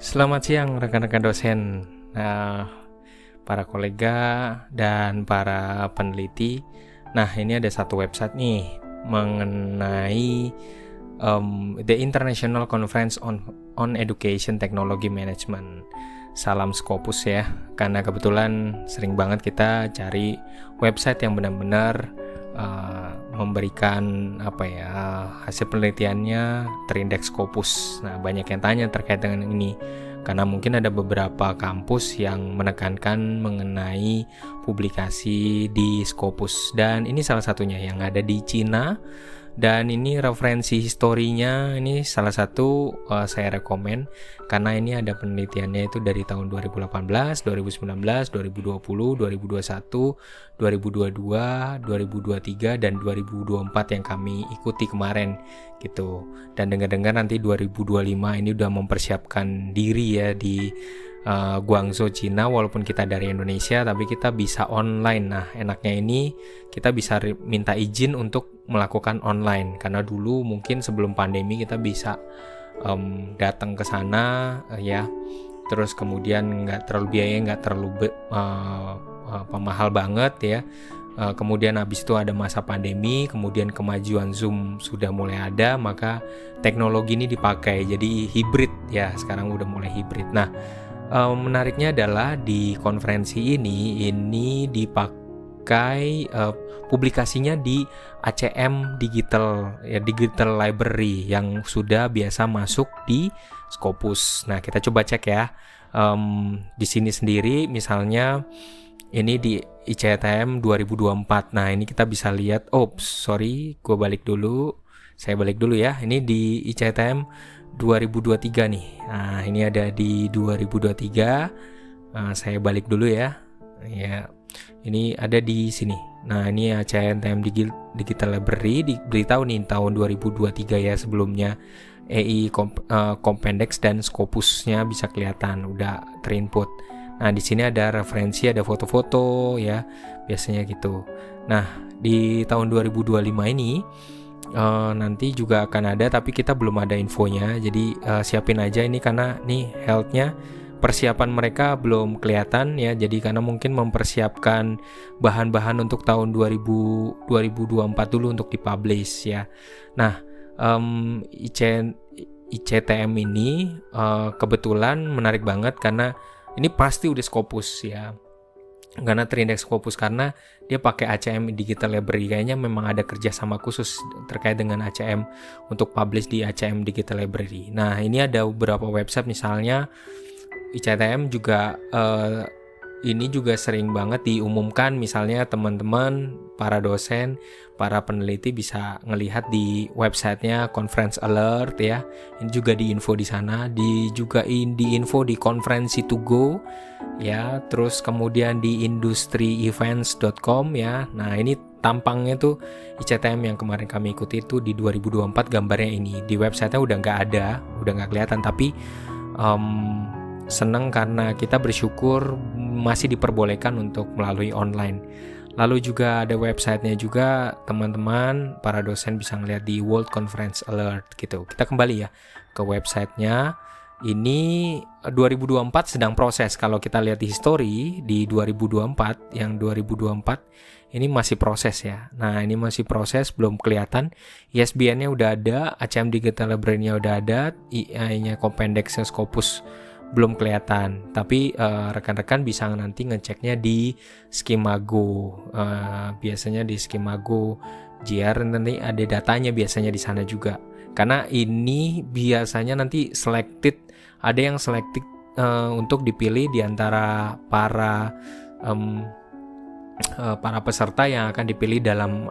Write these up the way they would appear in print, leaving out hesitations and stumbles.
Selamat siang rekan-rekan dosen, nah, para kolega dan para peneliti. Nah, ini ada satu website nih mengenai The International Conference on Education Technology Management. Salam Scopus ya, karena kebetulan sering banget kita cari website yang benar-benar memberikan hasil penelitiannya terindeks Scopus. Nah, banyak yang tanya terkait dengan ini karena mungkin ada beberapa kampus yang menekankan mengenai publikasi di Scopus, dan ini salah satunya yang ada di Cina. Dan ini referensi historinya ini salah satu saya rekomen karena ini ada penelitiannya itu dari tahun 2018, 2019, 2020, 2021, 2022, 2023 dan 2024 yang kami ikuti kemarin gitu. Dan dengar-dengar nanti 2025 ini udah mempersiapkan diri ya di Guangzhou, Cina. Walaupun kita dari Indonesia tapi kita bisa online. Nah, enaknya ini kita bisa minta izin untuk melakukan online karena dulu mungkin sebelum pandemi kita bisa datang ke sana ya, terus kemudian nggak terlalu biaya, nggak terlalu mahal banget ya. Kemudian habis itu ada masa pandemi, kemudian kemajuan Zoom sudah mulai ada, maka teknologi ini dipakai jadi hibrid ya, sekarang udah mulai hibrid. Nah, menariknya adalah di konferensi ini dipakai publikasinya di ACM Digital Digital Library yang sudah biasa masuk di Scopus. Nah, kita coba cek ya. Di sini sendiri misalnya ini di ICTM 2024. Nah, ini kita bisa lihat. Saya balik dulu ya. Ini di ICTM 2023 nih. Nah, ini ada di 2023. Saya balik dulu ya. Ya. Ini ada di sini. Nah, ini ACTM Digital Library diberitahu nih tahun 2023 ya, sebelumnya EI Compendex dan Scopusnya bisa kelihatan udah terinput. Nah, di sini ada referensi, ada foto-foto ya, biasanya gitu. Nah, di tahun 2025 ini nanti juga akan ada, tapi kita belum ada infonya. Jadi siapin aja ini karena nih health-nya, persiapan mereka belum kelihatan ya. Jadi karena mungkin mempersiapkan bahan-bahan untuk tahun 2024 dulu untuk dipublish ya. Nah, ICTM ini kebetulan menarik banget karena ini pasti udah Scopus ya, karena terindeks Scopus, karena dia pakai ACM Digital Library. Kayaknya memang ada kerjasama khusus terkait dengan ACM untuk publish di ACM Digital Library. Nah, ini ada beberapa website, misalnya ICTM juga ini juga sering banget diumumkan, misalnya teman-teman para dosen, para peneliti bisa ngelihat di websitenya Conference Alert ya. Ini juga diinfo di sana, diinfo di Konferensi to Go ya, terus kemudian di industrievents.com ya. Nah, ini tampangnya tuh ICTM yang kemarin kami ikuti itu di 2024 gambarnya ini. Di websitenya udah nggak kelihatan, tapi senang karena kita bersyukur masih diperbolehkan untuk melalui online. Lalu juga ada websitenya juga, teman-teman para dosen bisa ngeliat di World Conference Alert gitu. Kita kembali ya ke websitenya. Ini 2024 sedang proses. Kalau kita lihat di history di 2024, yang 2024 ini masih proses ya. Nah, ini masih proses, belum kelihatan. ISBN-nya udah ada, ACM Digital Library-nya udah ada, IAI-nya Compendex-nya Scopus belum kelihatan, tapi rekan-rekan bisa nanti ngeceknya di Skimago. Biasanya di Skimago JR nanti ada datanya biasanya di sana juga. Karena ini biasanya nanti selected, ada yang selected untuk dipilih di antara para peserta yang akan dipilih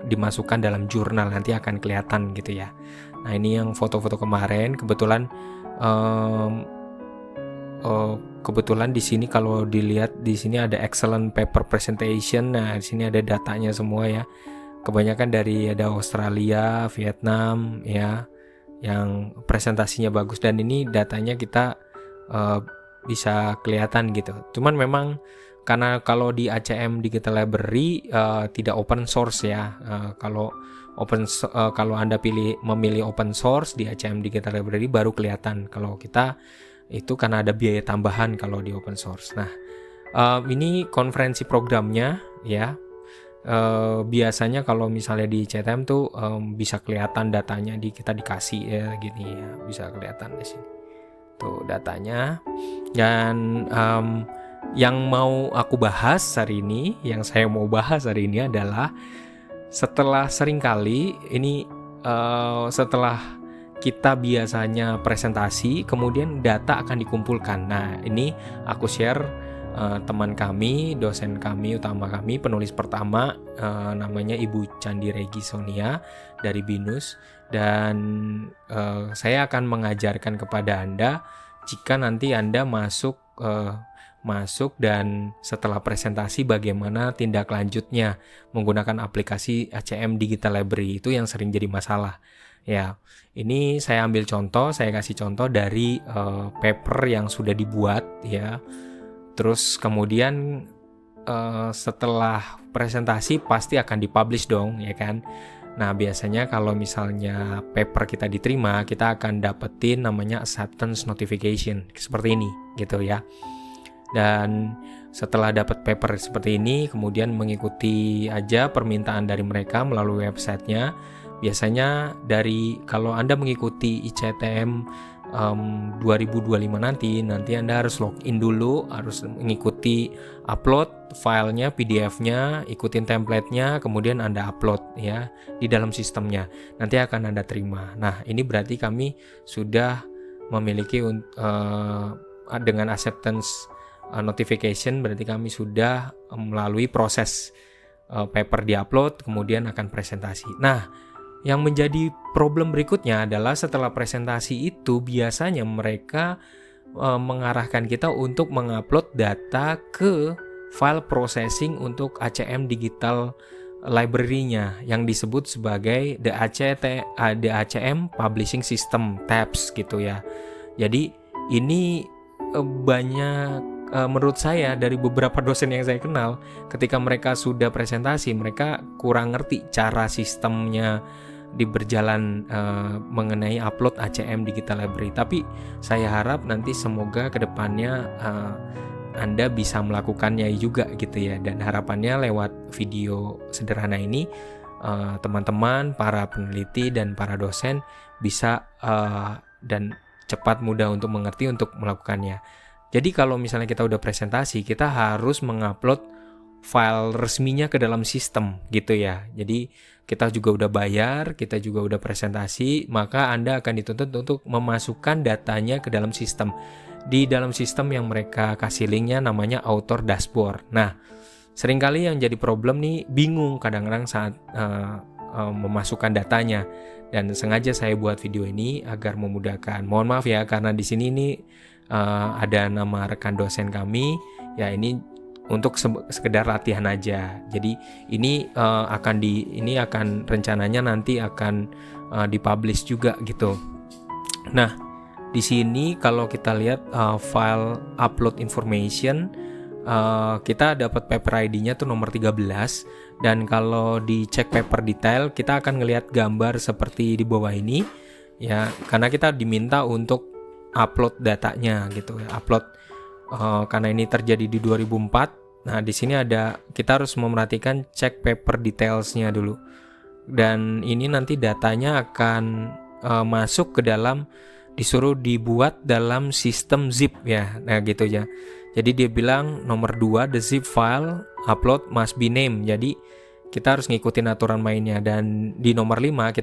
dimasukkan dalam jurnal, nanti akan kelihatan gitu ya. Nah, ini yang foto-foto kemarin, kebetulan di sini kalau dilihat di sini ada excellent paper presentation. Nah, di sini ada datanya semua ya. Kebanyakan ada Australia, Vietnam ya, yang presentasinya bagus, dan ini datanya kita bisa kelihatan gitu. Cuman memang karena kalau di ACM Digital Library tidak open source ya. Kalau Anda memilih open source di ACM Digital Library baru kelihatan. Kalau kita Itu karena ada biaya tambahan kalau di open source. Nah, ini konferensi programnya ya. Biasanya kalau misalnya di CTM tuh bisa kelihatan datanya kita dikasih ya gini ya, bisa kelihatan di sini tuh datanya. Dan yang mau aku bahas hari ini, yang saya mau bahas hari ini adalah setelah seringkali ini setelah kita biasanya presentasi, kemudian data akan dikumpulkan. Nah, ini aku share teman kami, dosen kami, utama kami, penulis pertama, namanya Ibu Candi Regi Sonia dari BINUS, dan saya akan mengajarkan kepada Anda jika nanti Anda masuk dan setelah presentasi bagaimana tindak lanjutnya menggunakan aplikasi ACM Digital Library. Itu yang sering jadi masalah. Ya, ini saya ambil contoh, saya kasih contoh dari paper yang sudah dibuat ya. Terus kemudian setelah presentasi pasti akan dipublish dong, ya kan? Nah, biasanya kalau misalnya paper kita diterima, kita akan dapetin namanya acceptance notification seperti ini, gitu ya. Dan setelah dapat paper seperti ini, kemudian mengikuti aja permintaan dari mereka melalui websitenya. Biasanya kalau Anda mengikuti ICTM 2025 nanti Anda harus login dulu, harus mengikuti upload filenya, PDF-nya, ikutin template-nya, kemudian Anda upload ya di dalam sistemnya. Nanti akan Anda terima. Nah, ini berarti kami sudah memiliki dengan acceptance notification, berarti kami sudah melalui proses paper di-upload, kemudian akan presentasi. Nah, yang menjadi problem berikutnya adalah setelah presentasi itu biasanya mereka mengarahkan kita untuk mengupload data ke file processing untuk ACM Digital Library-nya yang disebut sebagai the ACM Publishing System tabs gitu ya. Jadi ini banyak menurut saya dari beberapa dosen yang saya kenal, ketika mereka sudah presentasi mereka kurang ngerti cara sistemnya berjalan mengenai upload ACM Digital Library. Tapi saya harap nanti semoga kedepannya Anda bisa melakukannya juga gitu ya. Dan harapannya lewat video sederhana ini teman-teman, para peneliti dan para dosen bisa dan cepat mudah untuk mengerti untuk melakukannya. Jadi kalau misalnya kita udah presentasi, kita harus mengupload file resminya ke dalam sistem gitu ya. Jadi kita juga udah bayar, kita juga udah presentasi, maka Anda akan dituntut untuk memasukkan datanya ke dalam sistem. Di dalam sistem yang mereka kasih linknya namanya author dashboard. Nah, seringkali yang jadi problem nih bingung kadang-kadang saat memasukkan datanya. Dan sengaja saya buat video ini agar memudahkan. Mohon maaf ya karena di sini nih ada nama rekan dosen kami. Ya ini untuk sekedar latihan aja. Jadi ini akan rencananya nanti akan dipublish juga gitu. Nah, di sini kalau kita lihat file upload information, kita dapat paper ID-nya tuh nomor 13, dan kalau dicek paper detail kita akan ngelihat gambar seperti di bawah ini ya, karena kita diminta untuk upload datanya gitu ya, upload karena ini terjadi di 2004. Nah, di sini kita harus memerhatikan cek paper details-nya dulu. Dan ini nanti datanya akan masuk ke dalam, disuruh dibuat dalam sistem zip ya. Nah, gitu ya. Jadi dia bilang nomor 2, the zip file upload must be named. Jadi kita harus ngikutin aturan mainnya. Dan di nomor 5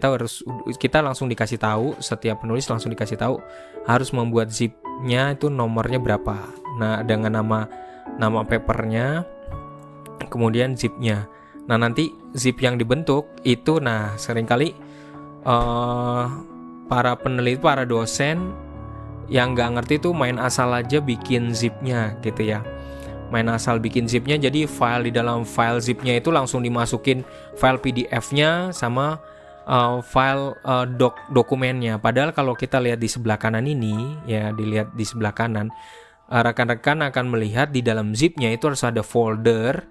kita langsung dikasih tahu, setiap penulis langsung dikasih tahu harus membuat zip-nya itu nomornya berapa. Nah, dengan nama papernya, kemudian zip-nya. Nah, nanti zip yang dibentuk itu, seringkali para peneliti, para dosen yang nggak ngerti tuh main asal aja bikin zip-nya gitu ya. Main asal bikin zip-nya, jadi file di dalam file zip-nya itu langsung dimasukin file PDF-nya sama file dokumennya. Padahal kalau kita lihat di sebelah kanan ini, ya dilihat di sebelah kanan, rekan-rekan akan melihat di dalam zip-nya itu harus ada folder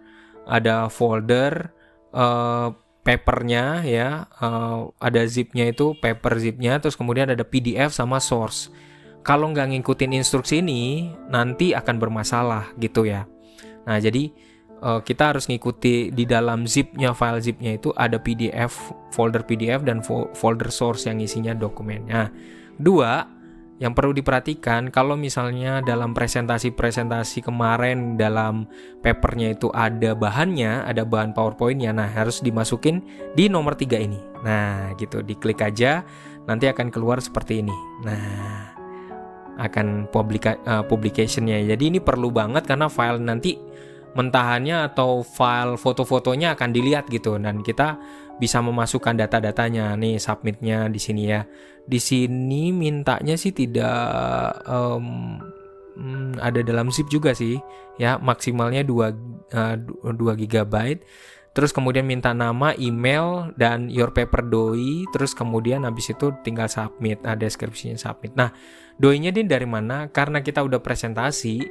papernya ya, ada zip-nya itu paper zip-nya, terus kemudian ada PDF sama source. kalau nggak ngikutin instruksi ini nanti akan bermasalah gitu ya. Nah jadi kita harus ngikuti di dalam zipnya, file zipnya itu ada PDF, folder PDF dan folder source yang isinya dokumennya. Dua, yang perlu diperhatikan kalau misalnya dalam presentasi kemarin dalam papernya itu ada bahannya, ada bahan PowerPoint-nya, nah harus dimasukin di nomor 3 ini. Nah gitu, diklik aja nanti akan keluar seperti ini. Nah akan publication-nya. Jadi ini perlu banget karena file nanti mentahannya atau file foto-fotonya akan dilihat gitu, dan kita bisa memasukkan data-datanya. Nih submitnya di sini ya. Di sini mintanya sih tidak ada dalam zip juga sih ya, maksimalnya 2 GB. Terus kemudian minta nama, email, dan your paper doi. Terus kemudian habis itu tinggal submit, deskripsinya submit. Nah doi-nya ini dari mana? Karena kita udah presentasi,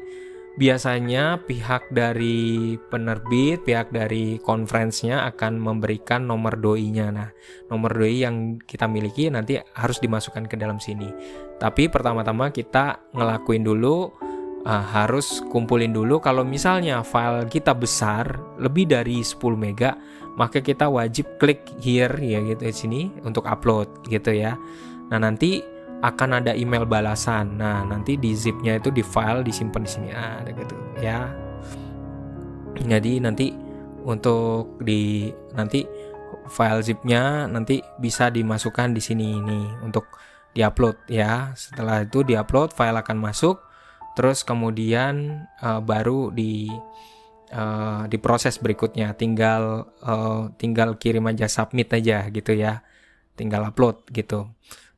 biasanya pihak dari penerbit, pihak dari conference-nya akan memberikan nomor doi-nya. Nah, nomor doi yang kita miliki nanti harus dimasukkan ke dalam sini. Tapi pertama-tama kita ngelakuin dulu, harus kumpulin dulu. Kalau misalnya file kita besar, lebih dari 10 mega, maka kita wajib klik here ya gitu di sini untuk upload gitu ya. Nah, nanti akan ada email balasan. Nah, nanti di zipnya itu di file disimpan di sini ada gitu ya. Jadi nanti untuk nanti file zipnya nanti bisa dimasukkan di sini ini untuk diupload ya. Setelah itu diupload, file akan masuk. Terus kemudian baru diproses berikutnya. Tinggal kirim aja, submit aja gitu ya. Tinggal upload gitu.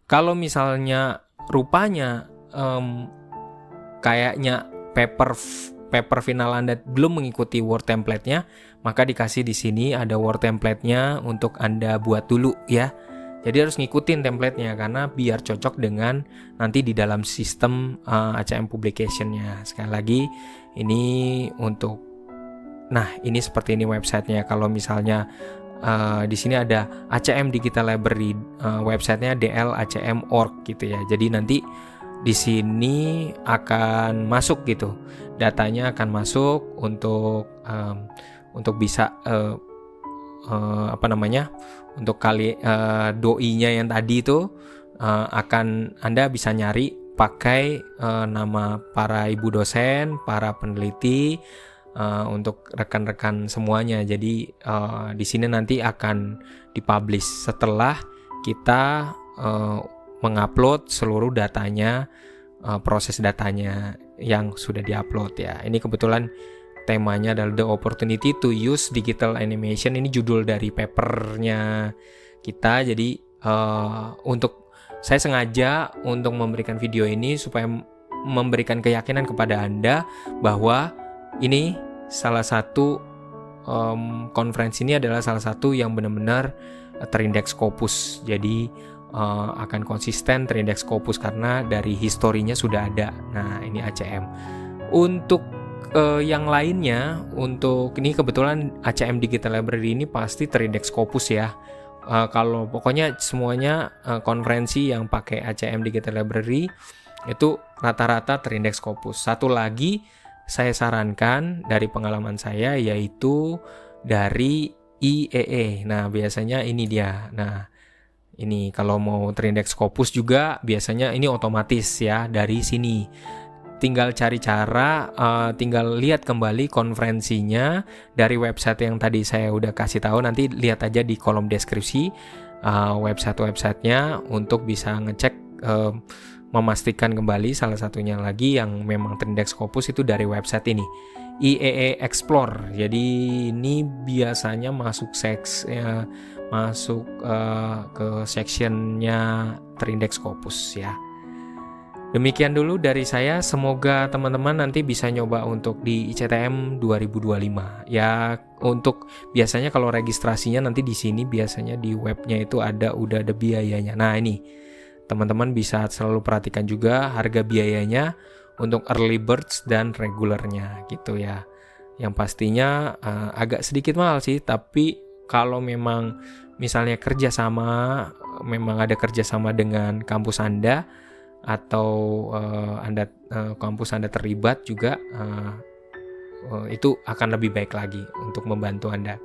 Kalau misalnya rupanya kayaknya paper final Anda belum mengikuti Word template-nya, maka dikasih di sini ada Word template-nya untuk Anda buat dulu ya. Jadi harus ngikutin template-nya karena biar cocok dengan nanti di dalam sistem ACM publication-nya. Sekali lagi ini untuk, nah ini seperti ini websitenya. Kalau misalnya di sini ada ACM Digital Library, websitenya dlacm.org gitu ya. Jadi nanti di sini akan masuk gitu, datanya akan masuk untuk bisa untuk doi-nya yang tadi itu akan Anda bisa nyari pakai nama para ibu dosen, para peneliti, untuk rekan-rekan semuanya. Jadi di sini nanti akan dipublish setelah kita mengupload seluruh datanya, proses datanya yang sudah diupload ya. Ini kebetulan temanya adalah The Opportunity to Use Digital Animation. Ini judul dari papernya kita. Jadi untuk saya sengaja untuk memberikan video ini supaya memberikan keyakinan kepada Anda bahwa ini salah satu konferensi ini adalah salah satu yang benar-benar terindeks Scopus. Jadi akan konsisten terindeks Scopus karena dari historinya sudah ada. Nah ini ACM. Untuk yang lainnya, untuk ini kebetulan ACM Digital Library ini pasti terindeks Scopus ya. Kalau pokoknya semuanya konferensi yang pakai ACM Digital Library itu rata-rata terindeks Scopus. Satu lagi saya sarankan dari pengalaman saya yaitu dari IEE. Nah, biasanya ini dia. Nah, ini kalau mau terindeks Scopus juga biasanya ini otomatis ya dari sini. Tinggal cari cara, tinggal lihat kembali konferensinya dari website yang tadi saya udah kasih tahu. Nanti lihat aja di kolom deskripsi website-websitenya untuk bisa ngecek, memastikan kembali. Salah satunya lagi yang memang terindeks Scopus itu dari website ini, IEE Explore. Jadi ini biasanya masuk ke sectionnya terindeks Scopus ya. Demikian dulu dari saya. Semoga teman-teman nanti bisa nyoba untuk di ICTM 2025 ya. Untuk biasanya kalau registrasinya nanti di sini biasanya di webnya itu udah ada biayanya. Nah ini teman-teman bisa selalu perhatikan juga harga biayanya untuk early birds dan regulernya gitu ya. Yang pastinya agak sedikit mahal sih, tapi kalau memang misalnya memang ada kerjasama dengan kampus Anda, atau kampus Anda terlibat juga, itu akan lebih baik lagi untuk membantu Anda.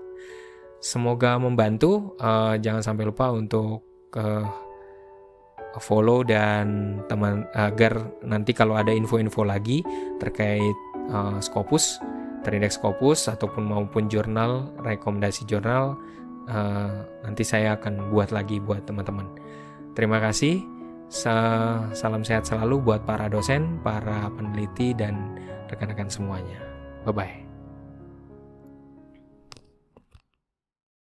Semoga membantu. Jangan sampai lupa untuk follow dan teman, agar nanti kalau ada info-info lagi terkait Scopus, terindeks Scopus ataupun maupun jurnal, rekomendasi jurnal, nanti saya akan buat lagi buat teman-teman. Terima kasih. Salam sehat selalu buat para dosen, para peneliti, dan rekan-rekan semuanya. Bye-bye.